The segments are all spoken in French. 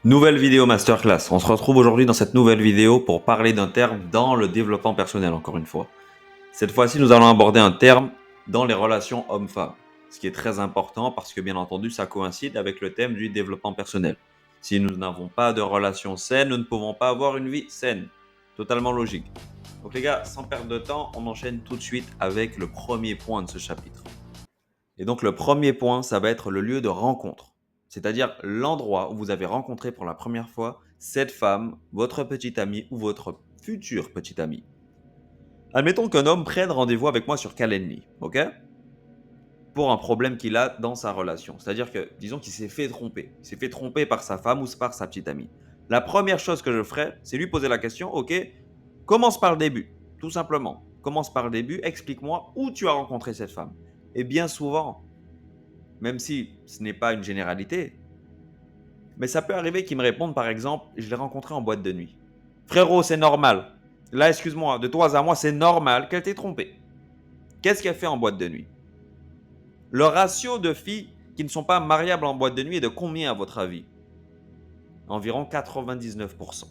Nouvelle vidéo masterclass. On se retrouve aujourd'hui dans cette nouvelle vidéo pour parler d'un terme dans le développement personnel, encore une fois. Cette fois-ci, nous allons aborder un terme dans les relations hommes-femmes. Ce qui est très important parce que, bien entendu, ça coïncide avec le thème du développement personnel. Si nous n'avons pas de relations saines, nous ne pouvons pas avoir une vie saine. Totalement logique. Donc les gars, sans perdre de temps, on enchaîne tout de suite avec le premier point de ce chapitre. Et donc le premier point, ça va être le lieu de rencontre. C'est-à-dire l'endroit où vous avez rencontré pour la première fois cette femme, votre petite amie ou votre futur petit ami. Admettons qu'un homme prenne rendez-vous avec moi sur Calendly, ok? Pour un problème qu'il a dans sa relation. C'est-à-dire que, disons qu'il s'est fait tromper. Il s'est fait tromper par sa femme ou par sa petite amie. La première chose que je ferai, c'est lui poser la question, ok, commence par le début, tout simplement. Commence par le début, explique-moi où tu as rencontré cette femme. Et bien souvent, même si ce n'est pas une généralité, mais ça peut arriver qu'ils me répondent par exemple, je l'ai rencontré en boîte de nuit. Frérot, c'est normal. Là, excuse-moi, de toi à moi, c'est normal qu'elle t'ait trompé. Qu'est-ce qu'elle fait en boîte de nuit? Le ratio de filles qui ne sont pas mariables en boîte de nuit est de combien à votre avis? Environ 99%.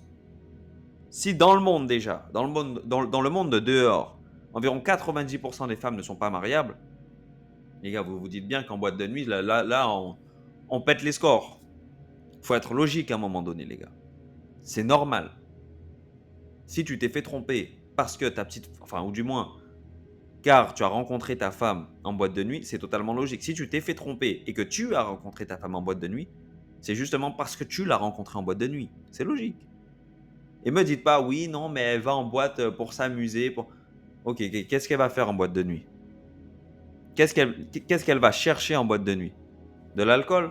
Si dans le monde déjà, dans le monde de dehors, environ 90% des femmes ne sont pas mariables, les gars, vous vous dites bien qu'en boîte de nuit, là on pète les scores. Faut être logique à un moment donné, les gars. C'est normal. Si tu t'es fait tromper parce que ta petite, enfin, ou du moins, car tu as rencontré ta femme en boîte de nuit, c'est totalement logique. Si tu t'es fait tromper et que tu as rencontré ta femme en boîte de nuit, c'est justement parce que tu l'as rencontrée en boîte de nuit. C'est logique. Et me dites pas, oui, non, mais elle va en boîte pour s'amuser. Ok, qu'est-ce qu'elle va faire en boîte de nuit? Qu'est-ce qu'elle va chercher en boîte de nuit? De l'alcool?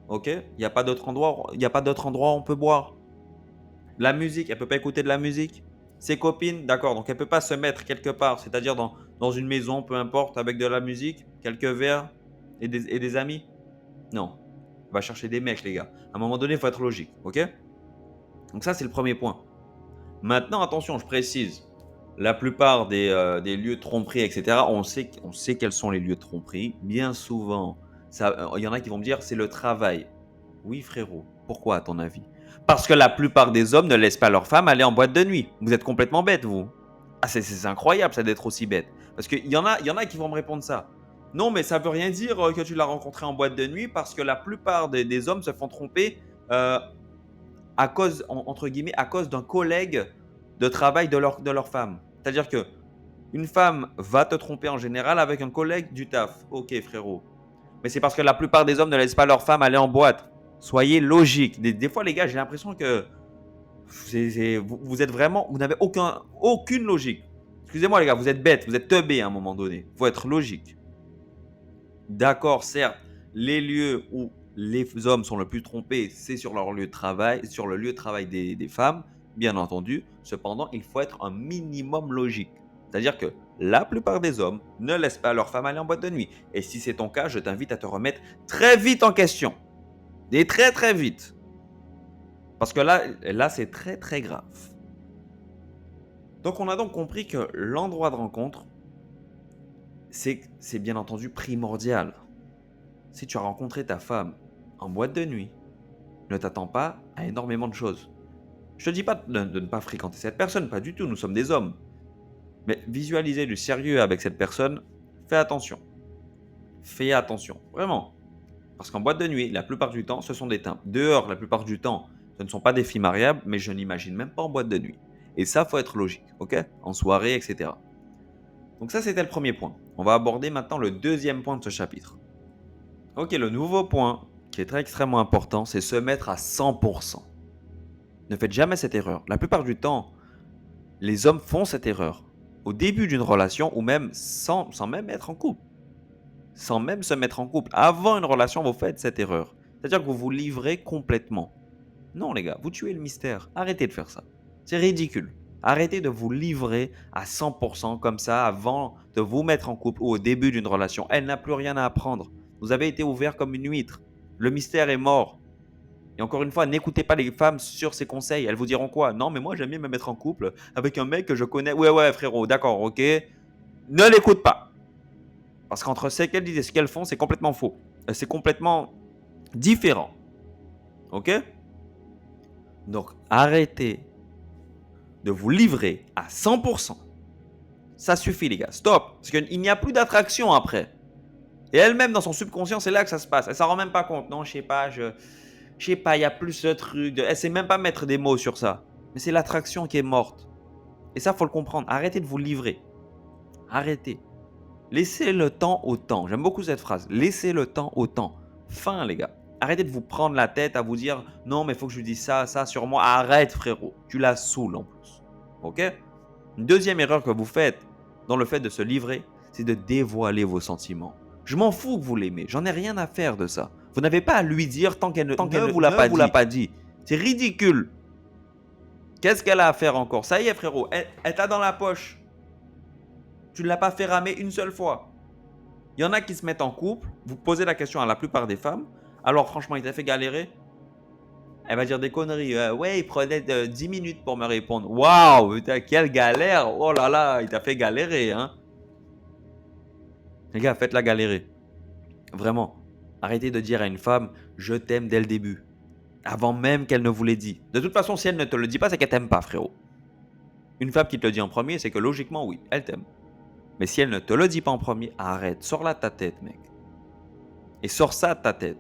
Ok, il n'y a pas d'autre endroit, il y a pas d'autre endroit où on peut boire. La musique, elle peut pas écouter de la musique. Ses copines, d'accord, donc elle peut pas se mettre quelque part, c'est-à-dire dans une maison, peu importe, avec de la musique, quelques verres et des amis. Non, on va chercher des mecs, les gars. À un moment donné, il faut être logique, ok? Donc ça, c'est le premier point. Maintenant, attention, je précise, la plupart des lieux de tromperie, etc., on sait quels sont les lieux de tromperie. Bien souvent, il y en a qui vont me dire, c'est le travail. Oui, frérot. Pourquoi, à ton avis? Parce que la plupart des hommes ne laissent pas leur femme aller en boîte de nuit. Vous êtes complètement bête, vous. Ah, c'est incroyable, ça, d'être aussi bête. Parce qu'il y en a qui vont me répondre ça. Non, mais ça veut rien dire que tu l'as rencontré en boîte de nuit parce que la plupart des hommes se font tromper à cause, entre guillemets, à cause d'un collègue de travail de leur femme. C'est-à-dire que une femme va te tromper en général avec un collègue du taf. Ok, frérot. Mais c'est parce que la plupart des hommes ne laissent pas leur femme aller en boîte. Soyez logique. Des fois, les gars, j'ai l'impression que vous êtes vraiment, vous n'avez aucune logique. Excusez-moi, les gars, vous êtes bêtes, vous êtes teubés à un moment donné. Il faut être logique. D'accord, certes, les lieux où les hommes sont le plus trompés, c'est sur leur lieu de travail, sur le lieu de travail des femmes, bien entendu. Cependant, il faut être un minimum logique. C'est-à-dire que la plupart des hommes ne laissent pas leur femme aller en boîte de nuit. Et si c'est ton cas, je t'invite à te remettre très vite en question. Et très très vite. Parce que là c'est très très grave. Donc on a donc compris que l'endroit de rencontre, c'est bien entendu primordial. Si tu as rencontré ta femme en boîte de nuit, ne t'attends pas à énormément de choses. Je te dis pas de ne pas fréquenter cette personne, pas du tout, nous sommes des hommes. Mais visualiser du sérieux avec cette personne, fais attention. Fais attention, vraiment. Parce qu'en boîte de nuit, la plupart du temps, ce sont des teintes. Dehors, la plupart du temps, ce ne sont pas des filles mariables, mais je n'imagine même pas en boîte de nuit. Et ça, faut être logique, ok? En soirée, etc. Donc ça, c'était le premier point. On va aborder maintenant le deuxième point de ce chapitre. Ok, le nouveau point, qui est très extrêmement important, c'est se mettre à 100%. Ne faites jamais cette erreur. La plupart du temps, les hommes font cette erreur. Au début d'une relation, ou même sans même être en couple. Sans même se mettre en couple. Avant une relation, vous faites cette erreur. C'est-à-dire que vous vous livrez complètement. Non, les gars, vous tuez le mystère. Arrêtez de faire ça. C'est ridicule. Arrêtez de vous livrer à 100% comme ça avant de vous mettre en couple ou au début d'une relation. Elle n'a plus rien à apprendre. Vous avez été ouvert comme une huître. Le mystère est mort. Et encore une fois, n'écoutez pas les femmes sur ces conseils. Elles vous diront quoi? Non, mais moi, j'aime bien me mettre en couple avec un mec que je connais. Ouais, ouais, frérot, d'accord, ok. Ne l'écoute pas. Parce qu'entre ce qu'elles disent et ce qu'elles font, c'est complètement faux. C'est complètement différent. Ok? Donc, arrêtez de vous livrer à 100%. Ça suffit, les gars. Stop. Parce qu'il n'y a plus d'attraction après. Et elle-même, dans son subconscient, c'est là que ça se passe. Elle s'en rend même pas compte. Non, je sais pas, il y a plus de trucs. Elle sait même pas mettre des mots sur ça. Mais c'est l'attraction qui est morte. Et ça, faut le comprendre. Arrêtez de vous livrer. Arrêtez. Laissez le temps au temps. J'aime beaucoup cette phrase. Laissez le temps au temps. Fin, les gars. Arrêtez de vous prendre la tête à vous dire non, mais il faut que je lui dise ça, ça sur moi. Arrête, frérot. Tu la saoules en plus. Ok? Une deuxième erreur que vous faites dans le fait de se livrer, c'est de dévoiler vos sentiments. Je m'en fous que vous l'aimez. J'en ai rien à faire de ça. Vous n'avez pas à lui dire tant qu'elle ne vous l'a pas dit. C'est ridicule. Qu'est-ce qu'elle a à faire encore? Ça y est, frérot. Elle t'a dans la poche. Tu ne l'as pas fait ramer une seule fois. Il y en a qui se mettent en couple. Vous posez la question à la plupart des femmes. Alors, franchement, il t'a fait galérer? Elle va dire des conneries. Ouais, il prenait 10 minutes pour me répondre. Waouh, putain, quelle galère. Oh là là, il t'a fait galérer, hein. Les gars, faites-la galérer. Vraiment. Arrêtez de dire à une femme « je t'aime » dès le début. Avant même qu'elle ne vous l'ait dit. De toute façon, si elle ne te le dit pas, c'est qu'elle t'aime pas, frérot. Une femme qui te le dit en premier, c'est que logiquement, oui, elle t'aime. Mais si elle ne te le dit pas en premier, arrête. Sors-la de ta tête, mec. Et sors ça de ta tête.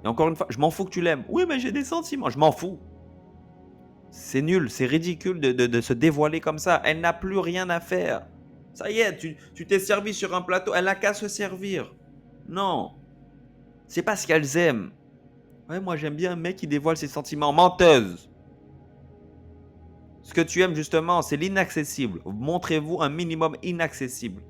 Et encore une fois, je m'en fous que tu l'aimes. Oui, mais j'ai des sentiments. Je m'en fous. C'est nul, c'est ridicule de se dévoiler comme ça. Elle n'a plus rien à faire. Ça y est, tu t'es servi sur un plateau. Elle n'a qu'à se servir. Non. C'est pas ce qu'elles aiment. Ouais, moi j'aime bien un mec qui dévoile ses sentiments. Menteuse. Ce que tu aimes justement, c'est l'inaccessible. Montrez-vous un minimum inaccessible.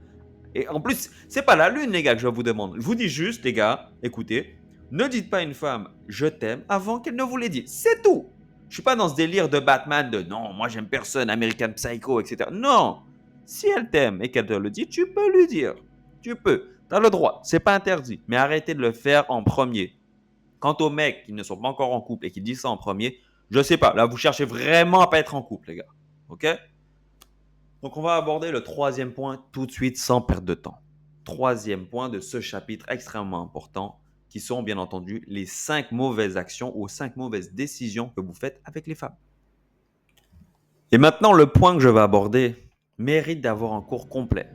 Et en plus, c'est pas la lune, les gars, que je vous demande. Je vous dis juste, les gars, écoutez, ne dites pas à une femme « je t'aime » avant qu'elle ne vous l'ait dit. C'est tout. Je suis pas dans ce délire de Batman de « non, moi j'aime personne, American Psycho, etc. » Non. Si elle t'aime et qu'elle te le dit, tu peux lui dire. Tu peux. Tu as le droit. C'est pas interdit. Mais arrêtez de le faire en premier. Quant aux mecs qui ne sont pas encore en couple et qui disent ça en premier, je sais pas. Là, vous cherchez vraiment à pas être en couple, les gars. Ok? Donc, on va aborder le troisième point tout de suite sans perdre de temps. Troisième point de ce chapitre extrêmement important, qui sont bien entendu les 5 mauvaises actions ou 5 mauvaises décisions que vous faites avec les femmes. Et maintenant, le point que je vais aborder mérite d'avoir un cours complet.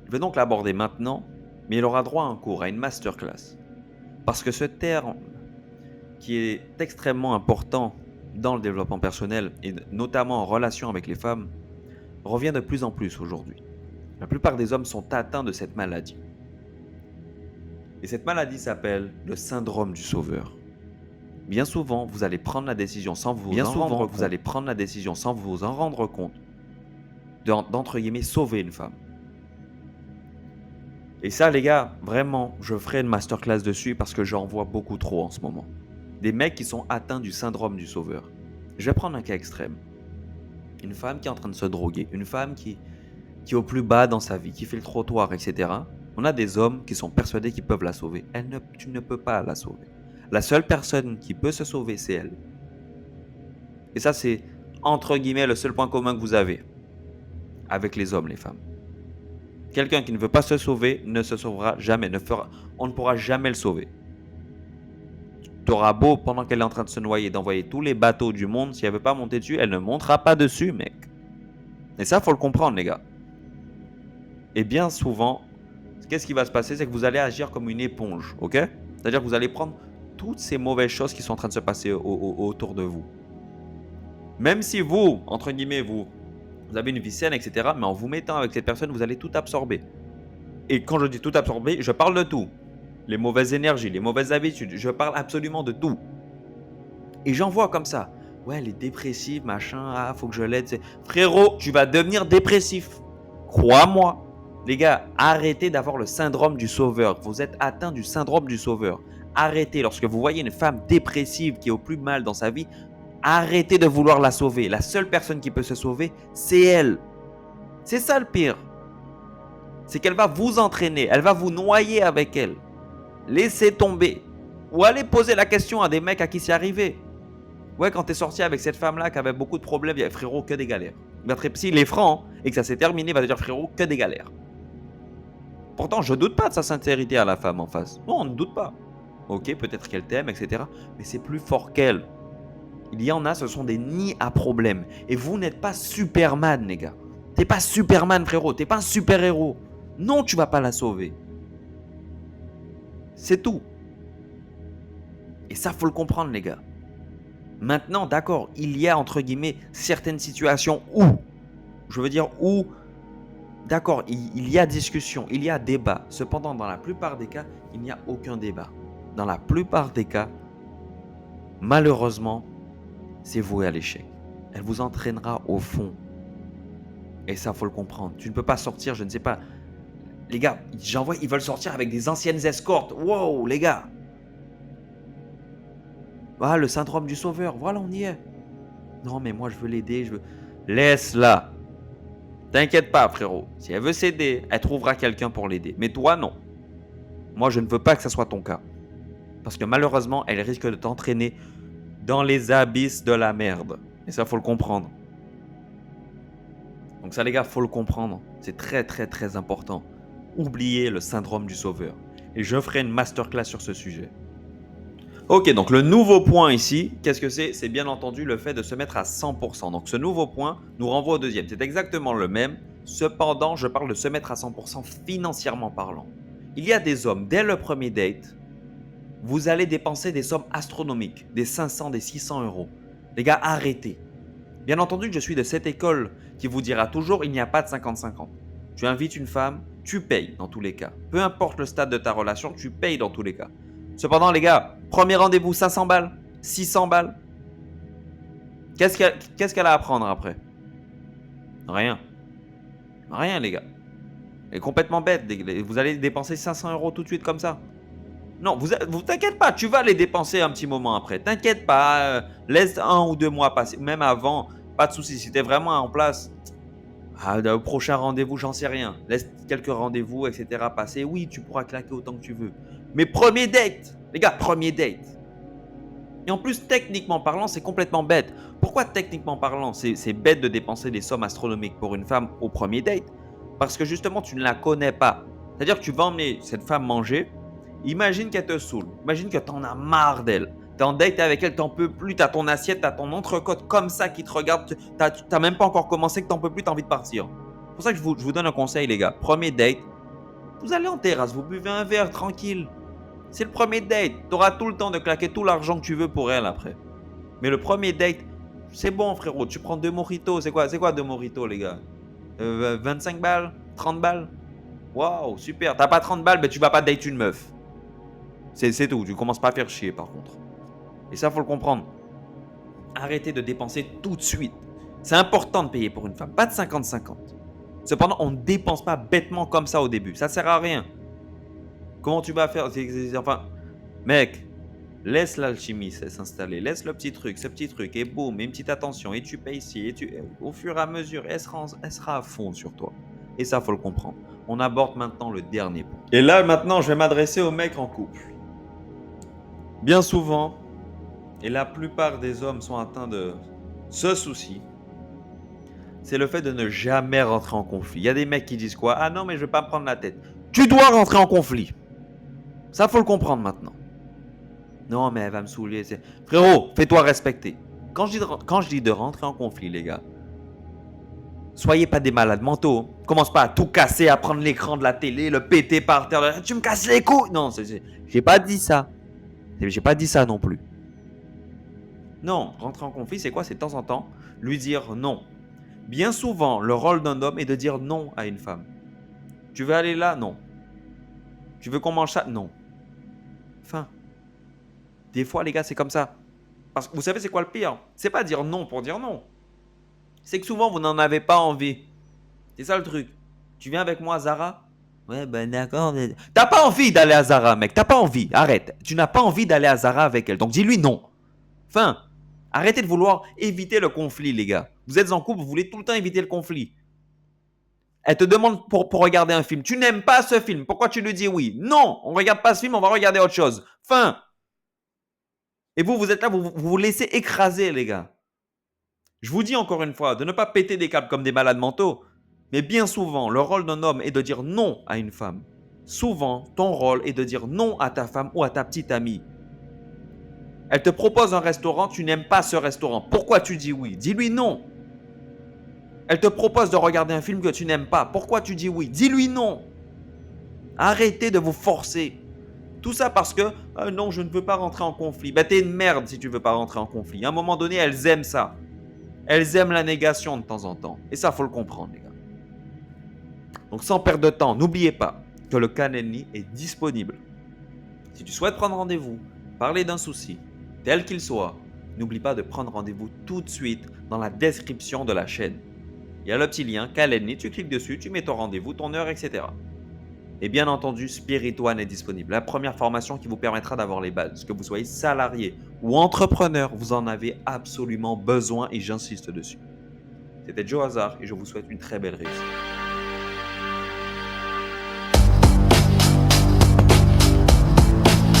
Je vais donc l'aborder maintenant, mais il aura droit à un cours, à une masterclass. Parce que ce terme, qui est extrêmement important dans le développement personnel et notamment en relation avec les femmes, revient de plus en plus aujourd'hui. La plupart des hommes sont atteints de cette maladie. Et cette maladie s'appelle le syndrome du sauveur. Bien souvent, vous allez prendre la décision sans vous en rendre compte d'entre guillemets sauver une femme. Et ça, les gars, vraiment, je ferai une masterclass dessus parce que j'en vois beaucoup trop en ce moment. Des mecs qui sont atteints du syndrome du sauveur. Je vais prendre un cas extrême. Une femme qui est en train de se droguer, une femme qui est au plus bas dans sa vie, qui fait le trottoir, etc. On a des hommes qui sont persuadés qu'ils peuvent la sauver. Tu ne peux pas la sauver. La seule personne qui peut se sauver, c'est elle. Et ça, c'est entre guillemets le seul point commun que vous avez avec les hommes, les femmes. Quelqu'un qui ne veut pas se sauver ne se sauvera jamais. On ne pourra jamais le sauver. Tu auras beau, pendant qu'elle est en train de se noyer, d'envoyer tous les bateaux du monde, si elle ne veut pas monter dessus, elle ne montera pas dessus, mec. Et ça, il faut le comprendre, les gars. Et bien souvent, qu'est-ce qui va se passer? C'est que vous allez agir comme une éponge, ok? C'est-à-dire que vous allez prendre toutes ces mauvaises choses qui sont en train de se passer autour de vous. Même si vous, entre guillemets, vous avez une vie saine, etc. Mais en vous mettant avec cette personne, vous allez tout absorber. Et quand je dis tout absorber, je parle de tout. Les mauvaises énergies, les mauvaises habitudes, je parle absolument de tout. Et j'en vois comme ça. Ouais, elle est dépressive, machin, faut que je l'aide. Frérot, tu vas devenir dépressif. Crois-moi. Les gars, arrêtez d'avoir le syndrome du sauveur. Vous êtes atteint du syndrome du sauveur. Arrêtez, lorsque vous voyez une femme dépressive qui est au plus mal dans sa vie, arrêtez de vouloir la sauver. La seule personne qui peut se sauver, c'est elle. C'est ça le pire. C'est qu'elle va vous entraîner. Elle va vous noyer avec elle. Laissez tomber. Ou allez poser la question à des mecs à qui c'est arrivé. Ouais, quand t'es sorti avec cette femme-là qui avait beaucoup de problèmes, il y avait frérot que des galères. S'il est franc et que ça s'est terminé, il va te dire frérot que des galères. Pourtant, je doute pas de sa sincérité à la femme en face. Non, on ne doute pas. Ok, peut-être qu'elle t'aime, etc. Mais c'est plus fort qu'elle. Il y en a, ce sont des nids à problèmes. Et vous n'êtes pas Superman, les gars. T'es pas Superman, frérot. T'es pas un super-héros. Non, tu vas pas la sauver. C'est tout. Et ça, faut le comprendre, les gars. Maintenant, d'accord, il y a, entre guillemets, certaines situations où, d'accord, il y a discussion, il y a débat. Cependant, dans la plupart des cas, il n'y a aucun débat. Dans la plupart des cas, malheureusement, c'est voué à l'échec. Elle vous entraînera au fond. Et ça, faut le comprendre. Tu ne peux pas sortir, je ne sais pas. Les gars, ils veulent sortir avec des anciennes escortes. Wow, les gars. Ah, le syndrome du sauveur. Voilà, on y est. Non, mais moi, je veux l'aider. Laisse-la. T'inquiète pas, frérot. Si elle veut s'aider, elle trouvera quelqu'un pour l'aider. Mais toi, non. Moi, je ne veux pas que ça soit ton cas. Parce que malheureusement, elle risque de t'entraîner dans les abysses de la merde. Et ça, faut le comprendre. Donc ça, les gars, faut le comprendre. C'est très, très, très important. Oubliez le syndrome du sauveur. Et je ferai une masterclass sur ce sujet. Ok, donc le nouveau point ici, qu'est-ce que c'est? C'est bien entendu le fait de se mettre à 100%. Donc ce nouveau point nous renvoie au deuxième. C'est exactement le même. Cependant, je parle de se mettre à 100% financièrement parlant. Il y a des hommes, dès le premier date, vous allez dépenser des sommes astronomiques, des 500, des 600 euros. Les gars, arrêtez. Bien entendu que je suis de cette école qui vous dira toujours il n'y a pas de 50-50. Tu invites une femme, tu payes dans tous les cas. Peu importe le stade de ta relation, tu payes dans tous les cas. Cependant, les gars, premier rendez-vous, 500 balles, 600 balles. Qu'est-ce qu'elle a à prendre après? Rien. Rien, les gars. Elle est complètement bête. Vous allez dépenser 500 euros tout de suite comme ça. Non, vous t'inquiète pas, tu vas les dépenser un petit moment après. T'inquiète pas, laisse 1 ou 2 mois passer. Même avant, pas de souci. Si t'es vraiment en place, au prochain rendez-vous, j'en sais rien. Laisse quelques rendez-vous, etc. passer. Oui, tu pourras claquer autant que tu veux. Mais premier date, les gars, premier date. Et en plus, techniquement parlant, c'est complètement bête. Pourquoi techniquement parlant, c'est bête de dépenser des sommes astronomiques pour une femme au premier date? Parce que justement, tu ne la connais pas. C'est-à-dire que tu vas emmener cette femme manger. Imagine qu'elle te saoule. Imagine que tu en as marre d'elle. Tu es en date avec elle, tu n'en peux plus. Tu as ton assiette, tu as ton entrecôte comme ça qui te regarde. Tu n'as même pas encore commencé, que tu n'en peux plus, tu as envie de partir. C'est pour ça que je vous donne un conseil, les gars. Premier date, vous allez en terrasse, vous buvez un verre tranquille. C'est le premier date. Tu auras tout le temps de claquer tout l'argent que tu veux pour elle après. Mais le premier date, c'est bon, frérot. Tu prends 2 mojitos. C'est quoi 2 mojitos, les gars 25 balles 30 balles. Waouh, super. T'as pas 30 balles, ben tu vas pas date une meuf. C'est tout. Tu commences pas à faire chier, par contre. Et ça, faut le comprendre. Arrêtez de dépenser tout de suite. C'est important de payer pour une femme. Pas de 50-50. Cependant, on ne dépense pas bêtement comme ça au début. Ça sert à rien. Comment tu vas faire? Enfin, mec, laisse l'alchimie s'installer. Laisse le petit truc, ce petit truc. Et boum, et une petite attention. Et tu payes ici. Au fur et à mesure, elle sera à fond sur toi. Et ça, faut le comprendre. On aborde maintenant le dernier point. Et là, maintenant, je vais m'adresser aux mecs en couple. Bien souvent, et la plupart des hommes sont atteints de ce souci, c'est le fait de ne jamais rentrer en conflit. Il y a des mecs qui disent quoi? Ah non, mais je ne vais pas me prendre la tête. Tu dois rentrer en conflit. Ça, faut le comprendre maintenant. Non, mais elle va me saouler. Frérot, fais-toi respecter. Quand je dis de rentrer en conflit, les gars, soyez pas des malades mentaux. Commence pas à tout casser, à prendre l'écran de la télé, le péter par terre. Tu me casses les couilles. Non, j'ai pas dit ça. J'ai pas dit ça non plus. Non, rentrer en conflit, c'est quoi? C'est de temps en temps lui dire non. Bien souvent, le rôle d'un homme est de dire non à une femme. Tu veux aller là? Non. Tu veux qu'on mange ça? Non. Fin. Des fois, les gars, c'est comme ça. Parce que vous savez, c'est quoi le pire? C'est pas dire non pour dire non. C'est que souvent, vous n'en avez pas envie. C'est ça le truc. Tu viens avec moi à Zara? Ouais, ben d'accord. T'as pas envie d'aller à Zara, mec. T'as pas envie. Arrête. Tu n'as pas envie d'aller à Zara avec elle. Donc dis-lui non. Fin. Arrêtez de vouloir éviter le conflit, les gars. Vous êtes en couple, vous voulez tout le temps éviter le conflit. Elle te demande pour regarder un film. Tu n'aimes pas ce film. Pourquoi tu lui dis oui? Non, on ne regarde pas ce film, on va regarder autre chose. Fin. Et vous êtes là, vous vous laissez écraser, les gars. Je vous dis encore une fois, de ne pas péter des câbles comme des malades mentaux. Mais bien souvent, le rôle d'un homme est de dire non à une femme. Souvent, ton rôle est de dire non à ta femme ou à ta petite amie. Elle te propose un restaurant, tu n'aimes pas ce restaurant. Pourquoi tu dis oui? Dis-lui non. Elle te propose de regarder un film que tu n'aimes pas. Pourquoi tu dis oui? Dis-lui non. Arrêtez de vous forcer. Tout ça parce que non, je ne veux pas rentrer en conflit. Ben, t'es une merde si tu ne veux pas rentrer en conflit. À un moment donné, elles aiment ça. Elles aiment la négation de temps en temps. Et ça, faut le comprendre, les gars. Donc, sans perdre de temps, n'oubliez pas que le Calendly est disponible. Si tu souhaites prendre rendez-vous, parler d'un souci, tel qu'il soit, n'oublie pas de prendre rendez-vous tout de suite dans la description de la chaîne. Il y a le petit lien Calendly, tu cliques dessus, tu mets ton rendez-vous, ton heure, etc. Et bien entendu, Spirit One est disponible. La première formation qui vous permettra d'avoir les bases. Que vous soyez salarié ou entrepreneur, vous en avez absolument besoin et j'insiste dessus. C'était Joe Hazard et je vous souhaite une très belle réussite.